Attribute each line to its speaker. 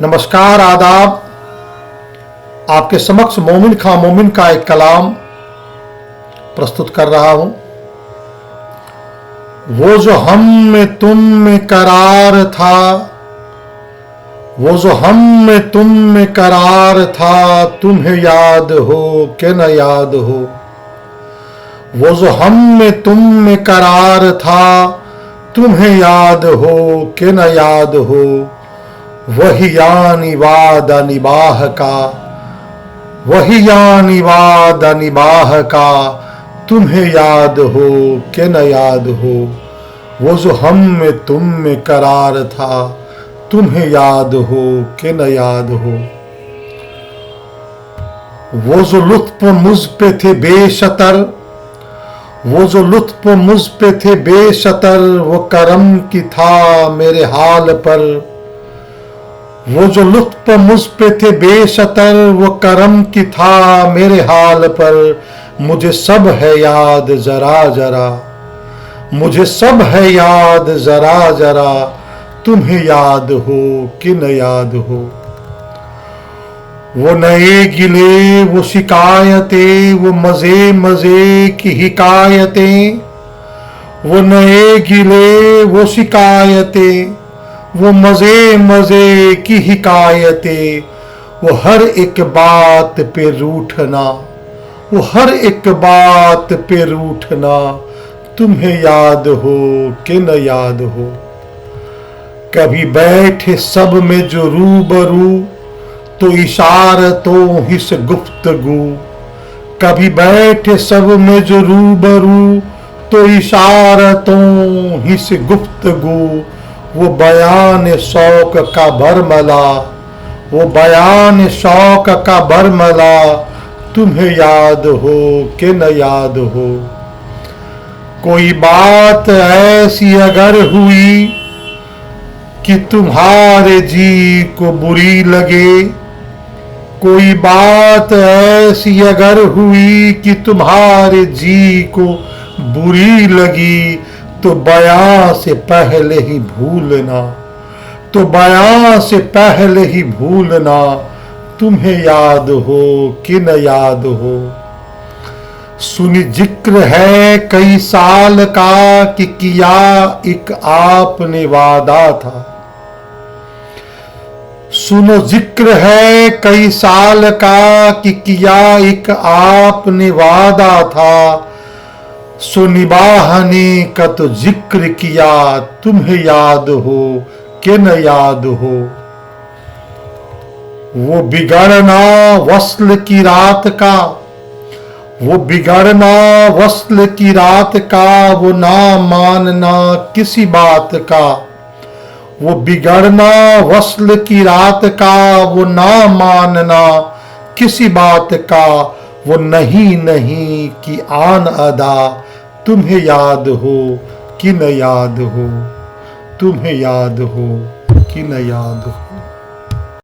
Speaker 1: नमस्कार, आदाब। आपके समक्ष मोमिन खां मोमिन का एक कलाम प्रस्तुत कर रहा हूं। वो जो हम में तुम में करार था, वो जो हम में तुम में करार था, तुम्हें याद हो कि न याद हो। वो जो हम में तुम में करार था, तुम्हें याद हो कि न याद हो। वही यानी वादा निबाह का, वही यानी वादा निबाह का, तुम्हें याद हो कि न याद हो। वो जो हम में तुम में करार था, तुम्हें याद हो कि न याद हो। वो जो लुत्फ मुझ पे थे बेशतर, वो जो लुत्फ मुझ पे थे बेशतर, वो करम की था मेरे हाल पर। वो जो लुत्फ मुझ पे थे बेशतर, वो करम की था मेरे हाल पर। मुझे सब है याद जरा जरा, मुझे सब है याद जरा जरा, तुम्हें याद हो कि न याद हो। वो नए गिले वो शिकायतें, वो मजे मजे की हिकायतें। वो नए गिले वो शिकायतें, वो मजे मजे की हिकायतें। वो हर एक बात पे रूठना, वो हर एक बात पे रूठना, तुम्हें याद हो कि न याद हो। कभी बैठे सब में जो रूबरू, तो इशारतों ही से गुफ्तगू। कभी बैठे सब में जो रूबरू, तो इशारतों ही से गुफ्तगू। वो बयान शौक का बरमला, वो बयान शौक का बरमला, तुम्हें याद हो कि न याद हो। कोई बात ऐसी अगर हुई कि तुम्हारे जी को बुरी लगे, कोई बात ऐसी अगर हुई कि तुम्हारे जी को बुरी लगी, तो बयां से पहले ही भूलना, तो बयां से पहले ही भूलना, तुम्हें याद हो कि न याद हो। सुनी जिक्र है कई साल का कि किया एक आपने वादा था। सुनो जिक्र है कई साल का कि किया एक आपने वादा था। सो निभाने का तो जिक्र किया, तुम्हें याद हो कि न याद हो। वो बिगड़ना वस्ल की रात का, वो बिगड़ना वस्ल की रात का, वो ना मानना किसी बात का। वो बिगड़ना वस्ल की रात का, वो ना मानना किसी बात का। वो नहीं नहीं की आन अदा, तुम्हें याद हो कि न याद हो, तुम्हें याद हो कि न याद हो।